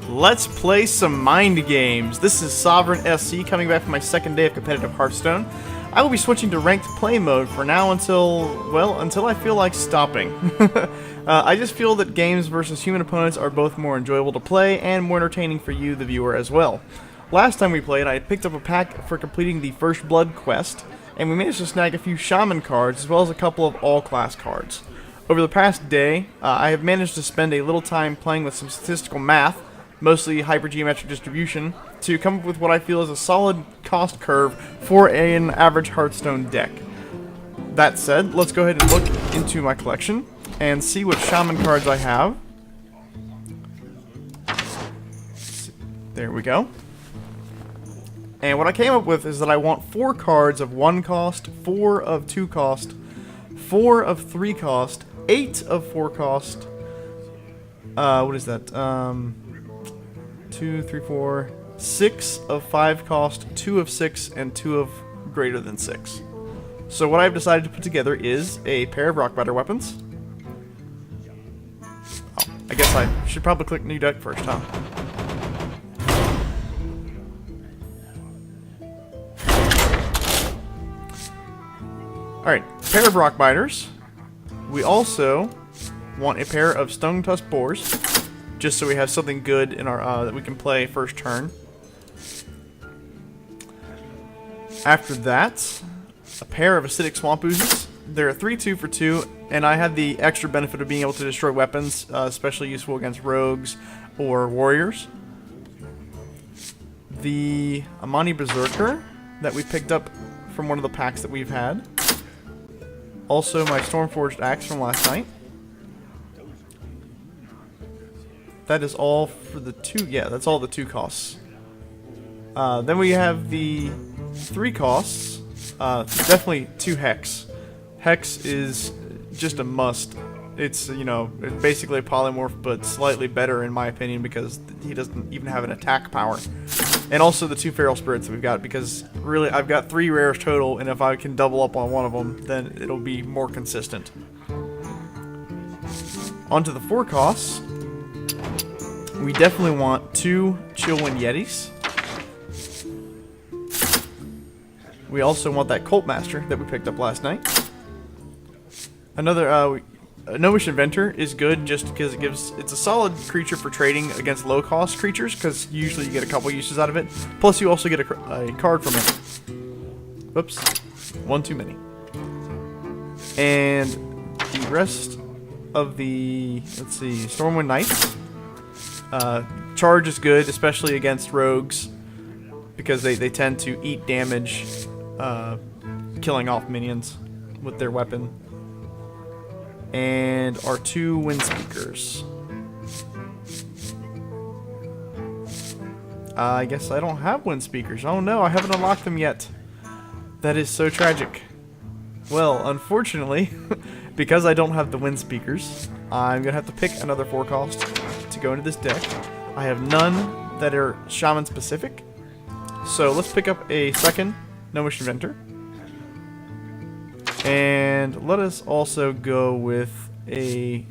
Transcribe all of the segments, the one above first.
Let's play some mind games. This is Sovereign SC coming back from my second day of competitive Hearthstone. I will be switching to ranked play mode for now until I feel like stopping. I just feel that games versus human opponents are both more enjoyable to play and more entertaining for you, the viewer, as well. Last time we played, I picked up a pack for completing the First Blood quest, and we managed to snag a few Shaman cards as well as a couple of all-class cards. Over the past day, I have managed to spend a little time playing with some statistical math, mostly hypergeometric distribution, to come up with what I feel is a solid cost curve for an average Hearthstone deck. That said, let's go ahead and look into my collection and see what Shaman cards I have. There we go. And what I came up with is that I want 4 cards of 1 cost, 4 of 2 cost, 4 of 3 cost, 8 of 4 cost, what is that, 2, 3, 4, 6 of 5 cost, 2 of 6, and 2 of greater than 6. So what I've decided to put together is a pair of Rockbiter weapons. Oh, I guess I should probably click new deck first, huh? Alright, pair of Rockbiters. We also want a pair of Stone Tusk Boars, just so we have something good in our that we can play first turn. After that, a pair of Acidic Swamp Oozes. They're a 3/2 for 2, and I had the extra benefit of being able to destroy weapons, especially useful against rogues or warriors. The Amani Berserker that we picked up from one of the packs that we've had. Also, my Stormforged Axe from last night. That is all for the 2. Yeah, that's all the 2 costs. Then we have the 3 costs. Definitely 2 Hex. Hex is just a must. It's, you know, basically a polymorph, but slightly better in my opinion because he doesn't even have an attack power. And also the 2 Feral Spirits that we've got, because really I've got 3 rares total, and if I can double up on one of them, then it'll be more consistent. On to the 4 costs. We definitely want 2 Chillwind Yetis. We also want that Cult Master that we picked up last night. Another, Gnomish Inventor is good just because it's a solid creature for trading against low-cost creatures, because usually you get a couple uses out of it. Plus, you also get a card from it. Whoops. One too many. And the rest of the, let's see, Stormwind Knights. Charge is good, especially against rogues, because they tend to eat damage, killing off minions with their weapon. And our 2 Wind Speakers. I guess I don't have Wind Speakers. Oh no, I haven't unlocked them yet. That is so tragic. Well, unfortunately, because I don't have the Wind Speakers, I'm going to have to pick another 4 cost to go into this deck. I have none that are Shaman specific. So let's pick up a second Gnomish Inventor. And let us also go with a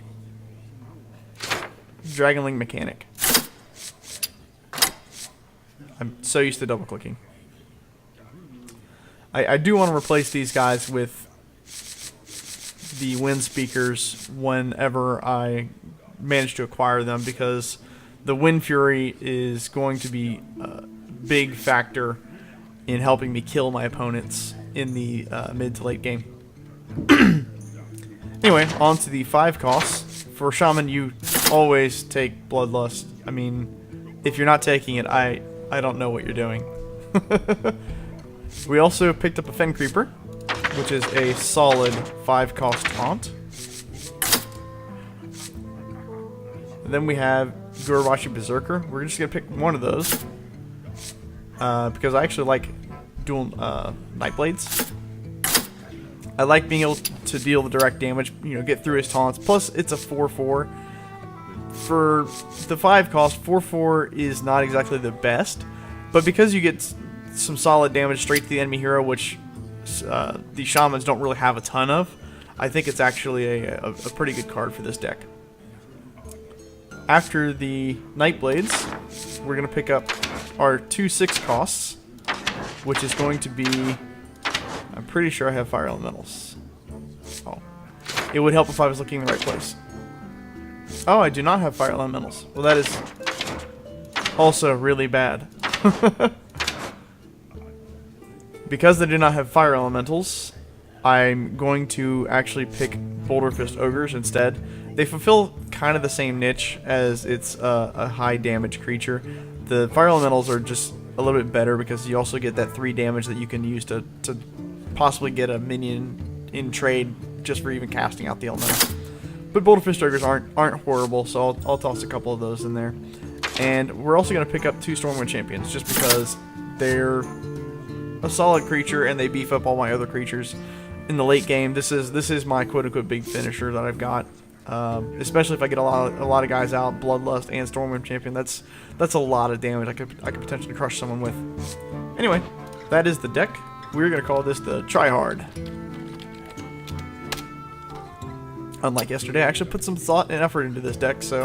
Dragonling Mechanic. I'm so used to double clicking. I do want to replace these guys with the Wind Speakers whenever I manage to acquire them, because the Wind Fury is going to be a big factor in helping me kill my opponents in the mid to late game. Anyway, on to the 5 costs. For Shaman, you always take Bloodlust. I mean, if you're not taking it, I don't know what you're doing. We also picked up a Fen Creeper, which is a solid 5 cost taunt. And then we have Gurabashi Berserker. We're just going to pick one of those, because I actually like dual Nightblades. I like being able to deal the direct damage, you know, get through his taunts. Plus, it's a 4/4. For the 5 cost, 4/4 is not exactly the best, but because you get some solid damage straight to the enemy hero, which the Shamans don't really have a ton of, I think it's actually a pretty good card for this deck. after the Nightblades, we're going to pick up our 2 6 costs, which is going to be... I'm pretty sure I have Fire Elementals. Oh. It would help if I was looking in the right place. Oh, I do not have Fire Elementals. Well, that is also really bad. Because I do not have Fire Elementals, I'm going to actually pick Boulder Fist Ogres instead. They fulfill kind of the same niche as it's a high damage creature. The Fire Elementals are just a little bit better because you also get that 3 damage that you can use to possibly get a minion in trade just for even casting out the elemental. But Boulder Fist Ogres aren't horrible, so I'll toss a couple of those in there. And we're also going to pick up 2 Stormwind Champions just because they're a solid creature and they beef up all my other creatures in the late game. This is my quote-unquote big finisher that I've got. Especially if I get a lot of guys out, Bloodlust and Stormwind Champion. That's a lot of damage I could potentially crush someone with. Anyway, that is the deck. We're gonna call this the Try Hard. Unlike yesterday, I actually put some thought and effort into this deck, so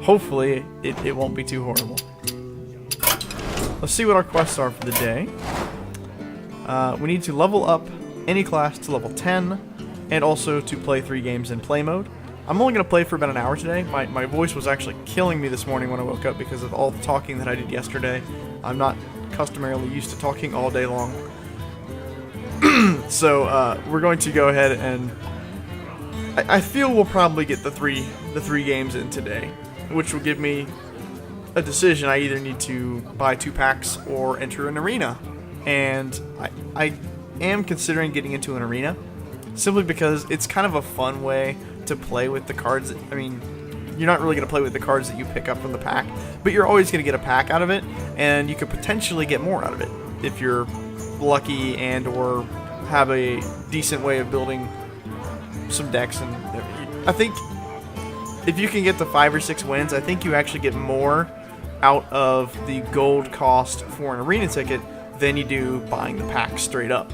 hopefully it won't be too horrible. Let's see what our quests are for the day. We need to level up any class to level 10, and also to play 3 games in play mode. I'm only going to play for about an hour today. My voice was actually killing me this morning when I woke up because of all the talking that I did yesterday. I'm not customarily used to talking all day long. So we're going to go ahead and... I feel we'll probably get the three games in today, which will give me a decision. I either need to buy 2 packs or enter an arena. And I am considering getting into an arena, simply because it's kind of a fun way to play with the cards. I mean, you're not really going to play with the cards that you pick up from the pack, but you're always going to get a pack out of it, and you could potentially get more out of it if you're lucky and or have a decent way of building some decks. And I think if you can get to 5 or 6 wins, I think you actually get more out of the gold cost for an arena ticket than you do buying the pack straight up.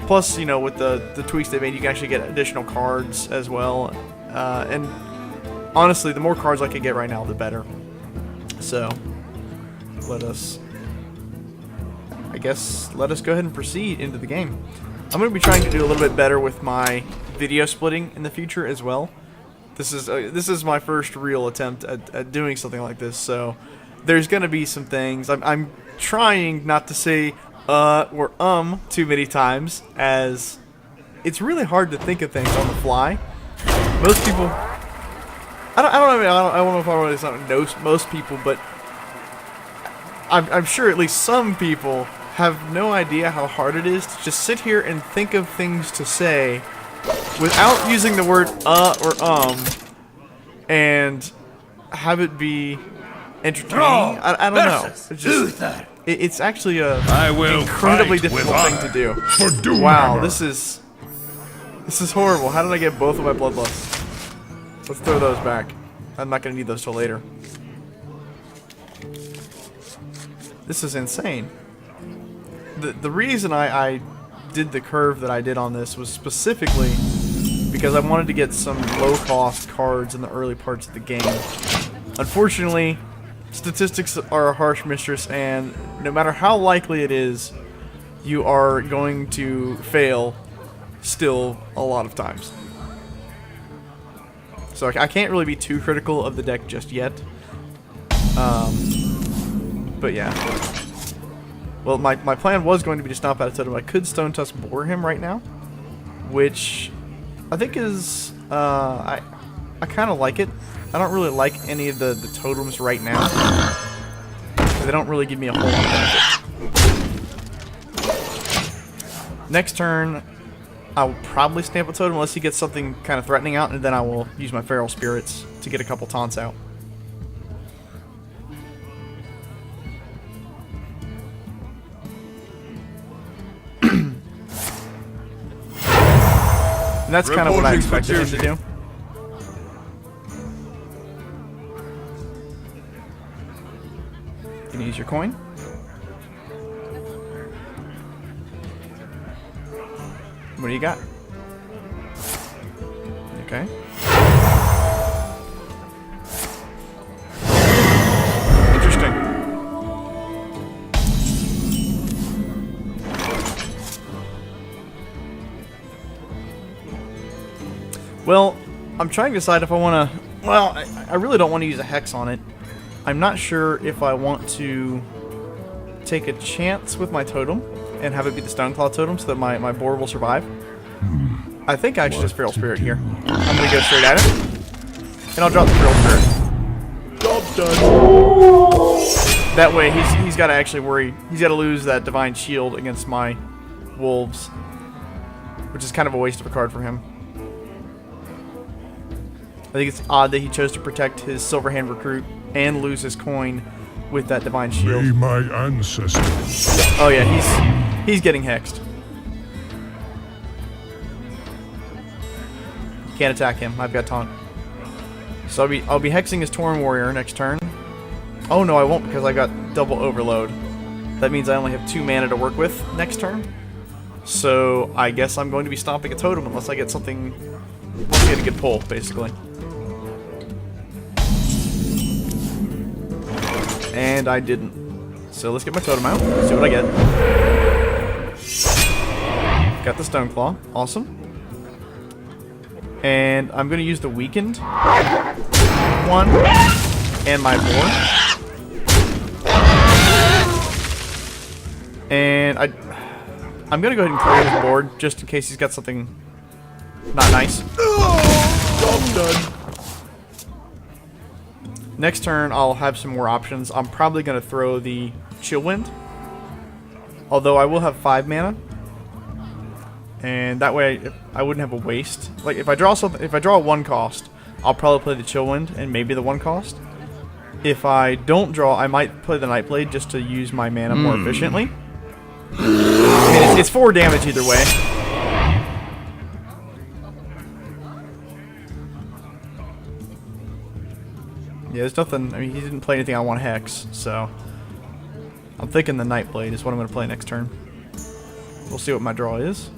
Plus, you know, with the tweaks they made, you can actually get additional cards as well. And honestly, the more cards I can get right now, the better. So, let us go ahead and proceed into the game. I'm going to be trying to do a little bit better with my video splitting in the future as well. This is my first real attempt at doing something like this, so there's going to be some things. I'm trying not to say or too many times, as it's really hard to think of things on the fly. Most people, I don't know if I want to know most people, but I'm sure at least some people have no idea how hard it is to just sit here and think of things to say without using the word or and have it be entertaining. I don't know. It's just, it's actually a incredibly difficult thing to do. Wow, this is horrible. How did I get both of my bloodlusts? Let's throw those back. I'm not going to need those till later. This is insane. The reason I did the curve that I did on this was specifically because I wanted to get some low-cost cards in the early parts of the game. Unfortunately, statistics are a harsh mistress, and no matter how likely it is, you are going to fail still a lot of times. So I can't really be too critical of the deck just yet. But yeah. Well, my plan was going to be to stomp out a totem. I could Stone Tusk Bore him right now, which I think is... I kind of like it. I don't really like any of the totems right now. They don't really give me a whole lot of benefit. Next turn, I'll probably stamp a totem unless he gets something kind of threatening out, and then I will use my Feral Spirits to get a couple taunts out. And that's kind of what I expected him to do. You can use your coin. What do you got? Okay. Well, I'm trying to decide if I want to... Well, I really don't want to use a Hex on it. I'm not sure if I want to take a chance with my totem and have it be the Stoneclaw totem so that my board will survive. I think I should just Feral Spirit here. I'm going to go straight at it. And I'll drop the Feral Spirit. Job done. That way, he's got to actually worry. He's got to lose that Divine Shield against my Wolves, which is kind of a waste of a card for him. I think it's odd that he chose to protect his Silverhand Recruit and lose his coin with that Divine Shield. May my ancestors. Oh yeah, he's getting hexed. Can't attack him. I've got taunt. So I'll be hexing his Tauren Warrior next turn. Oh no, I won't because I got double overload. That means I only have 2 mana to work with next turn. So I guess I'm going to be stomping a totem unless I get something. Unless I get a good pull, basically. And I didn't. So let's get my totem out. See what I get. Got the Stoneclaw. Awesome. And I'm going to use the weakened one and my board. And I'm going to go ahead and clear his board just in case he's got something not nice. Job done. Next turn, I'll have some more options. I'm probably going to throw the Chillwind. Although I will have 5 mana. And that way, I wouldn't have a waste. Like, if I draw something, if I draw a 1 cost, I'll probably play the Chillwind and maybe the 1 cost. If I don't draw, I might play the Nightblade just to use my mana more efficiently. I mean, it's 4 damage either way. Yeah, there's nothing. I mean, he didn't play anything I want to hex, so I'm thinking the Nightblade is what I'm going to play next turn. We'll see what my draw is.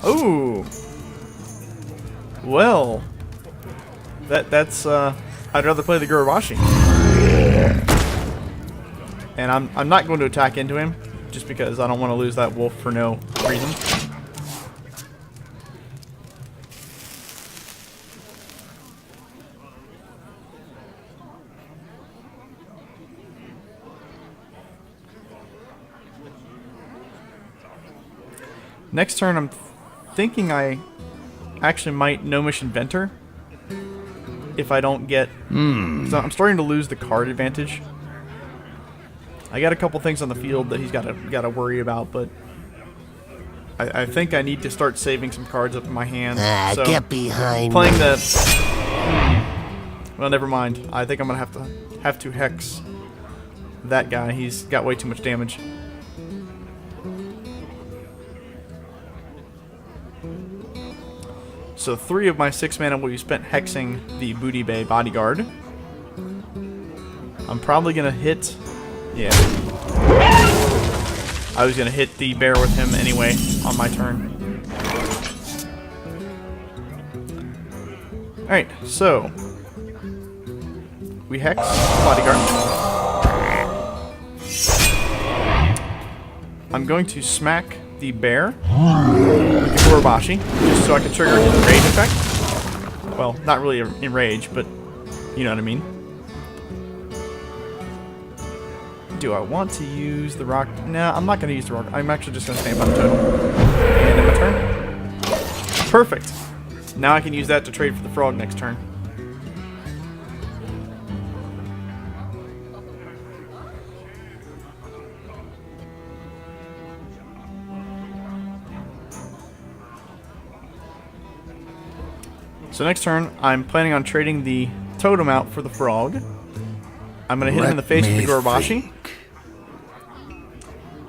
Ooh. Well, that's I'd rather play the Gurubashi. And I'm not going to attack into him just because I don't want to lose that wolf for no reason. Next turn, I'm thinking I actually might Gnomish Inventor if I don't get... So I'm starting to lose the card advantage. I got a couple things on the field that he's got to worry about, but I think I need to start saving some cards up in my hand. So get behind playing me. Well, never mind. I think I'm gonna have to hex that guy. He's got way too much damage. So 3 of my 6 mana will be spent hexing the Booty Bay Bodyguard. I'm probably gonna hit... Yeah. I was gonna hit the bear with him anyway on my turn. Alright, so... we hex Bodyguard. I'm going to smack the bear with the Gurubashi, just so I can trigger his rage effect. Well, not really in rage, but you know what I mean. Do I want to use the rock? No, I'm not going to use the rock. I'm actually just going to stand by the totem. And in my turn. Perfect. Now I can use that to trade for the frog next turn. So next turn, I'm planning on trading the totem out for the frog. I'm going to hit him in the face with the Gurubashi.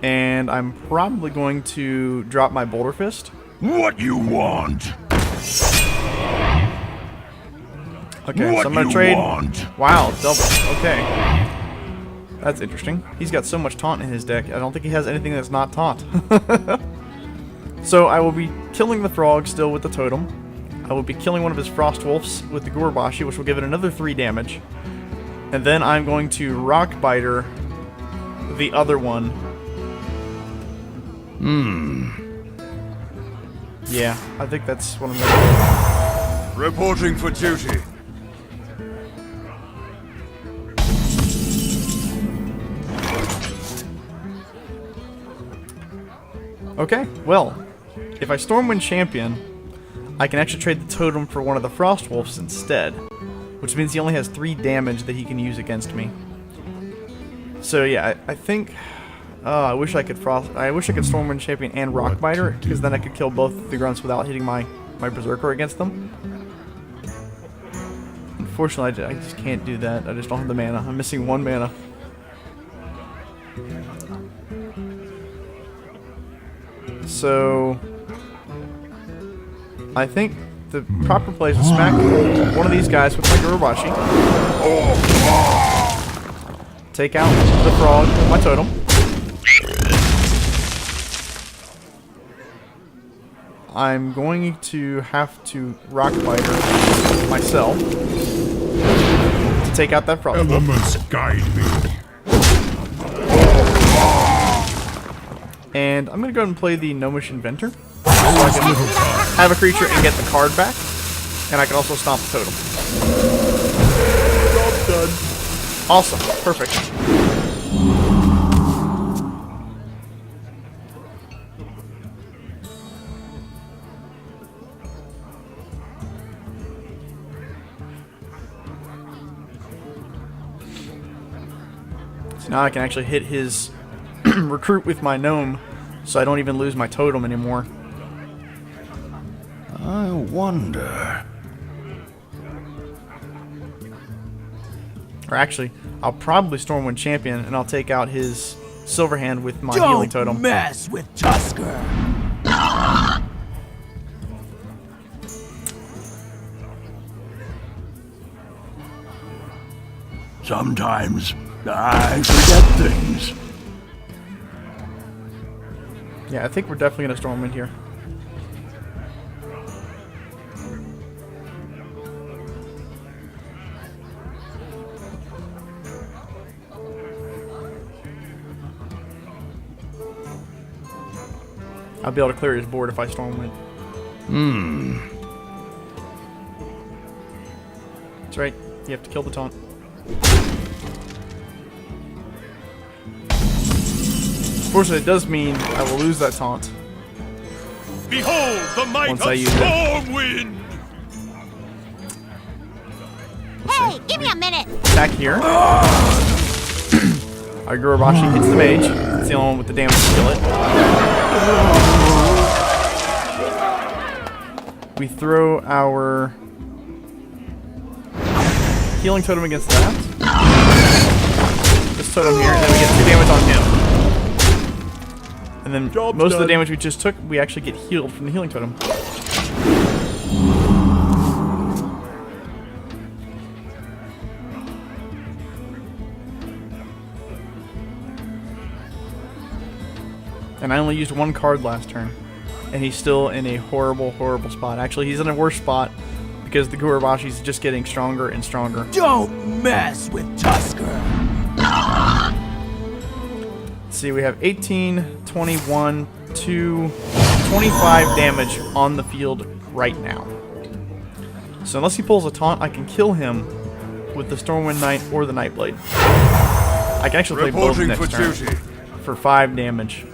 And I'm probably going to drop my Boulder Fist. What you want? Okay, so I'm going to trade... Wow, double. Okay. That's interesting. He's got so much taunt in his deck. I don't think he has anything that's not taunt. So I will be killing the frog still with the totem. I will be killing one of his Frost Wolves with the Gurubashi, which will give it another 3 damage. And then I'm going to Rock Biter the other one. Yeah, I think that's what I'm gonna do. Reporting for duty. Okay, well, if I Stormwind Champion, I can actually trade the totem for one of the Frost Wolves instead, which means he only has 3 damage that he can use against me. So yeah, I think I wish I could Stormwind Champion and Rockbiter, because then I could kill both the grunts without hitting my Berserker against them. Unfortunately, I just can't do that. I just don't have the mana. I'm missing 1 mana. So I think the proper play is to smack one of these guys with my Gurubashi. Take out the frog with my totem. I'm going to have to Rockbiter myself to take out that frog. Elements guide me. And I'm going to go ahead and play the Gnomish Inventor, so I can have a creature and get the card back, and I can also stomp the totem. Job done. Awesome. Perfect. So now I can actually hit his recruit with my gnome, so I don't even lose my totem anymore. I wonder. Or actually, I'll probably Stormwind Champion, and I'll take out his Silverhand with my healing totem. Don't mess with Tusker. Sometimes I forget things. Yeah, I think we're definitely going to Stormwind here. I'll be able to clear his board if I Stormwind. That's right. You have to kill the taunt. Unfortunately, it does mean I will lose that taunt. Behold the might Once of I use it. Stormwind! Hey, give me a minute. Attack here. Our Gurubashi hits the mage. It's the only one with the damage to kill it. We throw our healing totem against that. This totem here, and then we get 2 damage on him. And then Job's most of the done. damage we just took, we actually get healed from the healing totem. And I only used 1 card last turn. And he's still in a horrible, horrible spot. Actually, he's in a worse spot because the Gurubashi's just getting stronger and stronger. Don't mess with Tusker. Let's see, we have 18, 21, 2, 25 damage on the field right now. So unless he pulls a taunt, I can kill him with the Stormwind Knight or the Nightblade. I can actually play both Reporting next for turn duty. for 5 damage.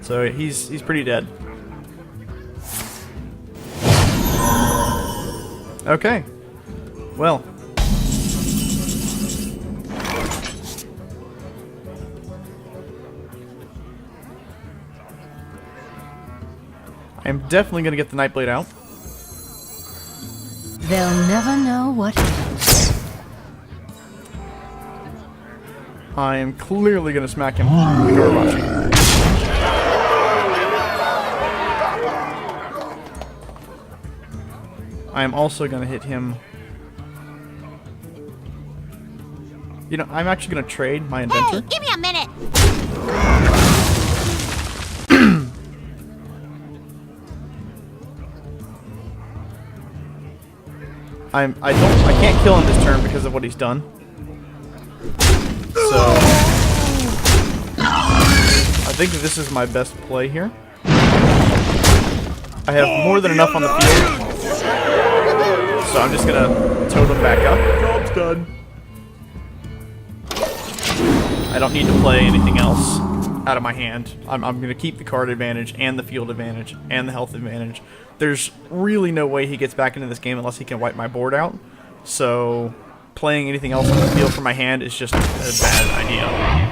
So he's pretty dead. Okay. Well. I am definitely going to get the Nightblade out. They'll never know what hit. I am clearly going to smack him with Gorobashi. I am also going to hit him. You know, I'm actually going to trade my Inventor. Hey, give me a minute. I can't kill him this turn because of what he's done. So I think that this is my best play here. I have more than enough on the field, so I'm just gonna totem back up. Job's done. I don't need to play anything else out of my hand. I'm gonna keep the card advantage and the field advantage and the health advantage. There's really no way he gets back into this game unless he can wipe my board out. So playing anything else on the field for my hand is just a bad idea.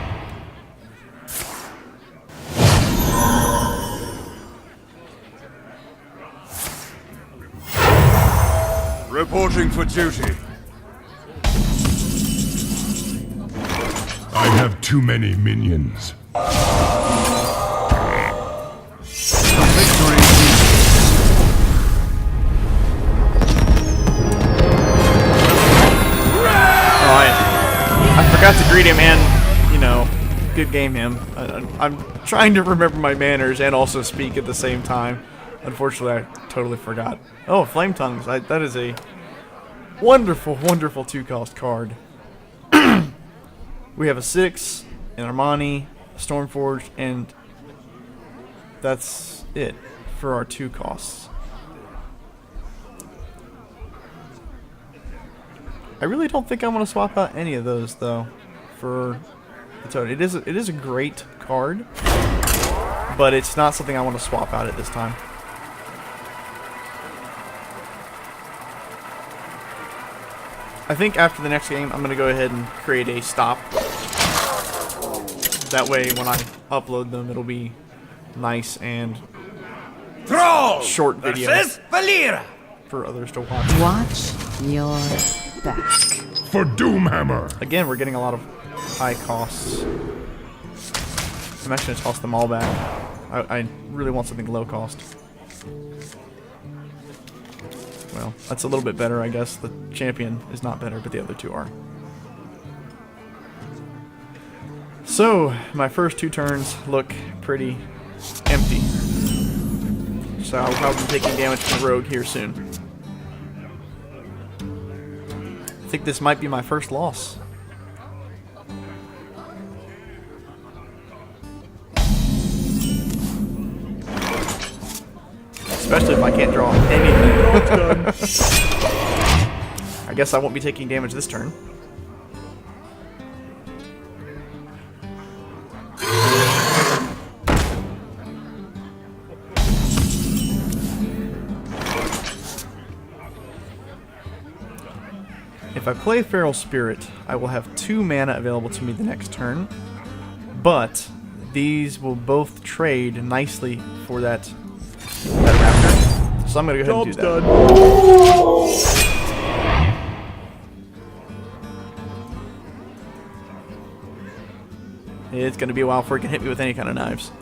Reporting for duty. I have too many minions. Victory. I forgot to greet him and, you know, good game him. I'm trying to remember my manners and also speak at the same time. Unfortunately, I totally forgot. Oh, Flame Tongues. That is a wonderful, wonderful 2-cost card. We have a 6, an Armani, Stormforged, and that's it for our 2 costs. I really don't think I want to swap out any of those though for the toad. It is a great card, but it's not something I want to swap out at this time. I think after the next game, I'm going to go ahead and create a stop. That way, when I upload them, it'll be nice and short video for others to watch. Watch your back. For Doomhammer! Again, we're getting a lot of high costs. I'm actually going to toss them all back. I really want something low cost. Well, that's a little bit better, I guess. The champion is not better, but the other 2 are. So, my first 2 turns look pretty empty. So I'll probably be taking damage from the rogue here soon. I think this might be my first loss. Especially if I can't draw anything. I guess I won't be taking damage this turn. If I play Feral Spirit, I will have 2 mana available to me the next turn, but these will both trade nicely for that raptor. So I'm going to go ahead and do that. It's going to be a while before he can hit me with any kind of knives.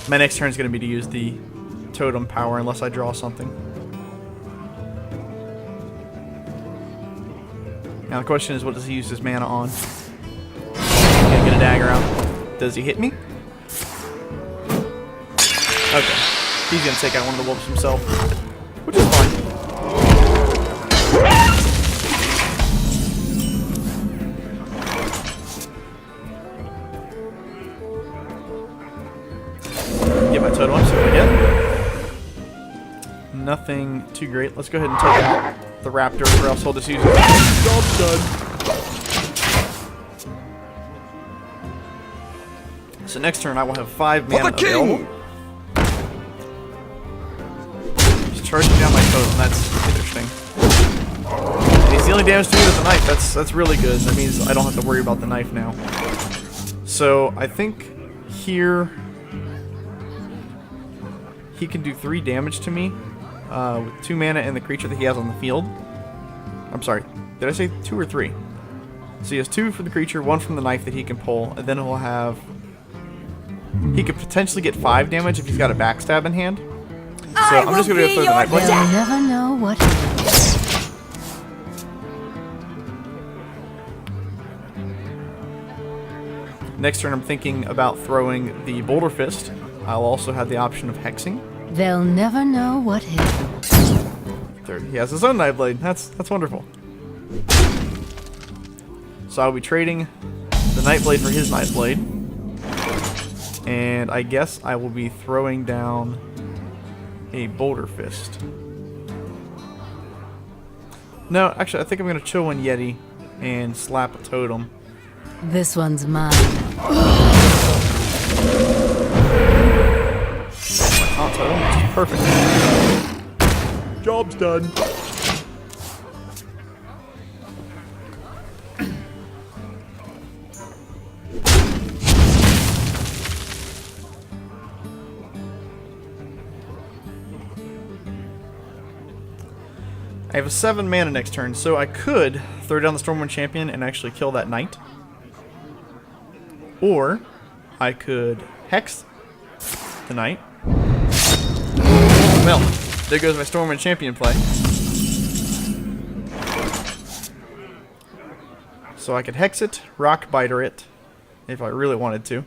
My next turn is going to be to use the totem power unless I draw something. Now the question is, what does he use his mana on? Gonna get a dagger out. Does he hit me? Okay. He's gonna take out one of the wolves himself, which is fine. Get my totem up, see what I get. Nothing too great. Let's go ahead and take out the raptor, or else he'll just use it. Job's done. So next turn I will have 5 mana available. He's charging down my totem. That's interesting. And he's dealing damage to me with the knife. That's really good. That means I don't have to worry about the knife now. So I think here he can do 3 damage to me with 2 mana and the creature that he has on the field. I'm sorry, did I say 2 or 3? So he has 2 for the creature, 1 from the knife that he can pull, and then he'll have... He could potentially get 5 damage if he's got a backstab in hand. So I'm just going to go throw the knife blade. You'll never know what happens. Next turn I'm thinking about throwing the Boulder Fist. I'll also have the option of hexing. They'll never know what hit them. There, he has his own Nightblade. That's wonderful. So I'll be trading the Nightblade for his Nightblade. And I guess I will be throwing down a Boulder Fist. No, actually, I think I'm going to chill one Yeti and slap a Totem. This one's mine. My taunt Totem, which is perfect. Job's done. I have a 7 mana next turn, so I could throw down the Stormwind Champion and actually kill that knight. Or I could hex the knight. Well, there goes my Stormwind Champion play. So I could hex it, rock biter it, if I really wanted to.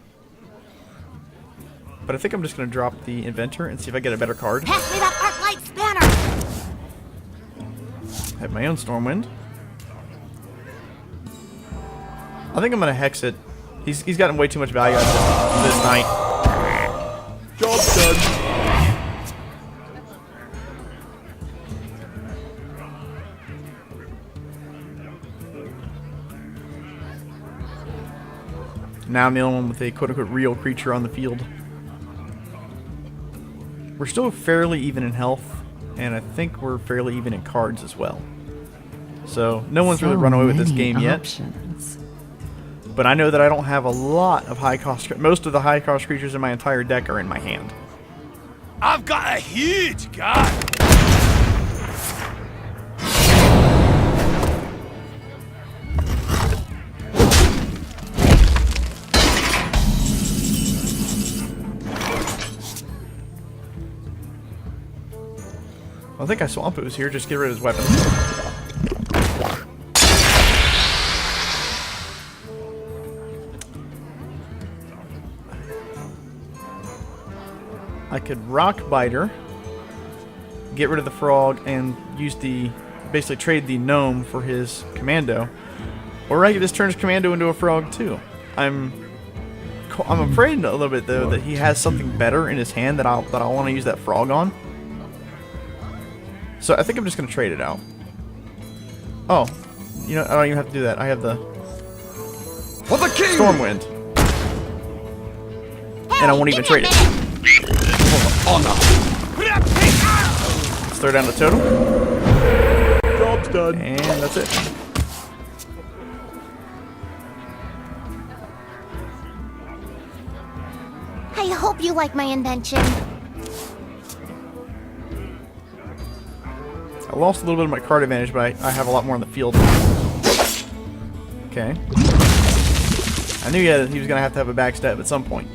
But I think I'm just going to drop the Inventor and see if I get a better card. Pass me that Arclight Spanner! I have my own Stormwind. I think I'm going to hex it. He's gotten way too much value out of this knight. Job's done. Now I'm the only one with a quote-unquote real creature on the field. We're still fairly even in health, and I think we're fairly even in cards as well. So no one's really run away with this game yet. But I know that I don't have a lot of high-cost... Most of the high-cost creatures in my entire deck are in my hand. I've got a huge gun. I think I Swamp Ooze here, just get rid of his weapon. I could Rock Biter, get rid of the Frog, and use the... basically trade the Gnome for his Commando. Or I could just turn his Commando into a Frog too. I'm afraid a little bit though that he has something better in his hand that I want to use that Frog on. So I think I'm just going to trade it out. Oh, you know, I don't even have to do that. I have the For the king! Stormwind. And I won't even trade it. Honor. Let's throw down the Totem. Job's done. And that's it. I hope you like my invention. I lost a little bit of my card advantage, but I have a lot more on the field. Okay. I knew he was going to have a backstab at some point.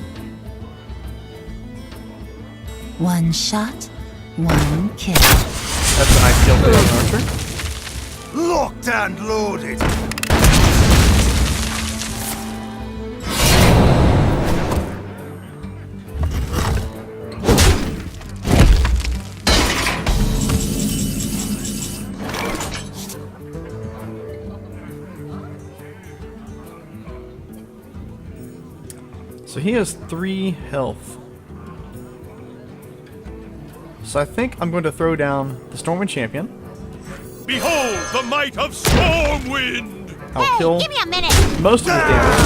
One shot, one kill. That's a nice kill for an archer. Locked and loaded. So he has 3 health. So I think I'm going to throw down the Stormwind Champion. Behold the might of Stormwind! I'll kill Give me a minute! most of his damage.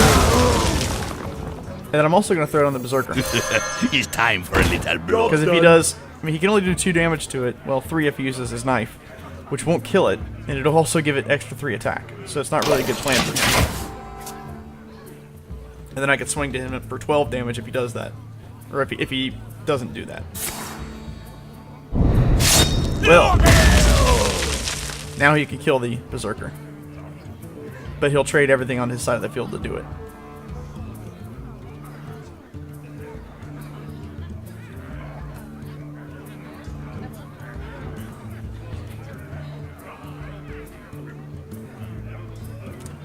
And then I'm also going to throw down the Berserker. It's time for a little blow. Because if he does... I mean, he can only do 2 damage to it. Well, 3 if he uses his knife. Which won't kill it. And it'll also give it extra 3 attack. So it's not really a good plan for him. And then I could swing to him for 12 damage if he does that. Or if he doesn't do that. Well, now he can kill the Berserker. But he'll trade everything on his side of the field to do it.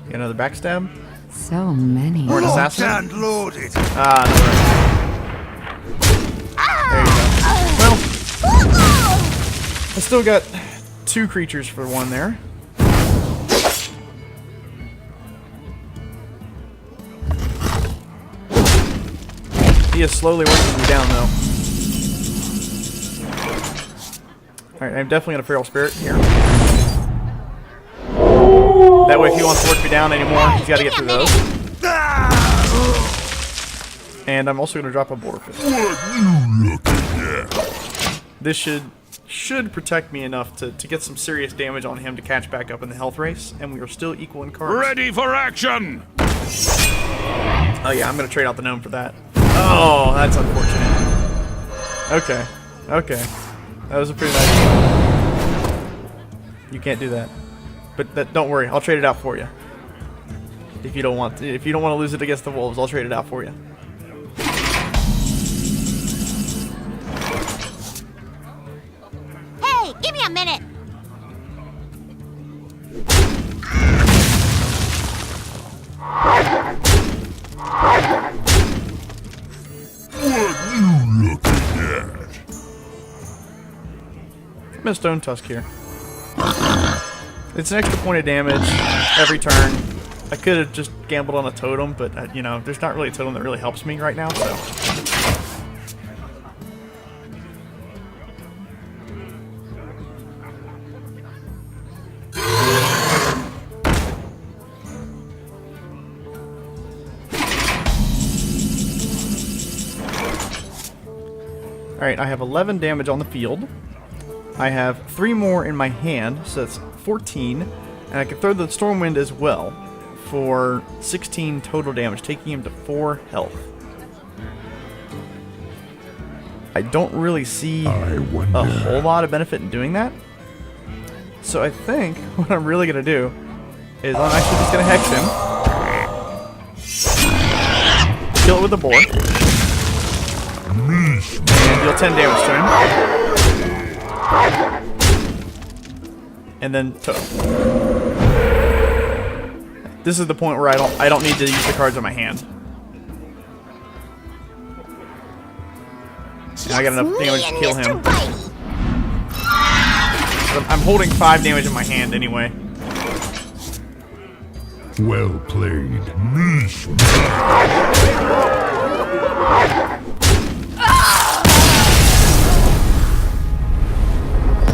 Get another backstab. So many. Or an assassin. And loaded. Ah, no. I still got 2 creatures for 1 there. He is slowly working me down, though. Alright, I'm definitely going to Feral Spirit here. That way, if he wants to work me down anymore, he's got to get through those. And I'm also going to drop a Boar Fist. This should protect me enough to get some serious damage on him to catch back up in the health race, and we are still equal in cards. Ready for action! Oh yeah, I'm going to trade out the gnome for that. Oh, that's unfortunate. Okay. Okay. That was a pretty nice one. You can't do that. But don't worry, I'll trade it out for you. If you don't want to, lose it against the wolves, I'll trade it out for you. Hey, give me a minute. I'm gonna Stone Tusk here. It's an extra point of damage every turn. I could have just gambled on a totem, but you know, there's not really a totem that really helps me right now, so. Alright, I have 11 damage on the field. I have 3 more in my hand, so that's 14. And I can throw the Stormwind as well for 16 total damage, taking him to 4 health. I don't really see a whole lot of benefit in doing that. So I think what I'm really going to do is I'm actually just going to Hex him. Kill it with a boar. And deal 10 damage to him. And then totem. This is the point where I don't need to use the cards on my hand. And I got enough damage to kill him. I'm holding 5 damage in my hand anyway. Well played.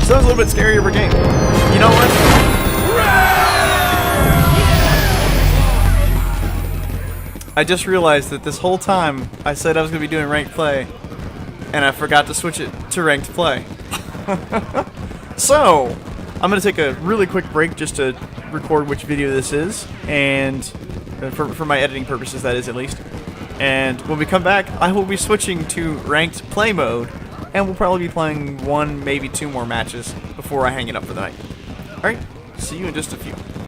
So that was a little bit scary of a game. You know what? I just realized that this whole time I said I was going to be doing ranked play, and I forgot to switch it to ranked play. So, I'm going to take a really quick break just to record which video this is, and for my editing purposes, that is at least. And when we come back, I will be switching to ranked play mode, and we'll probably be playing 1, maybe 2 more matches before I hang it up for the night. Alright, see you in just a few.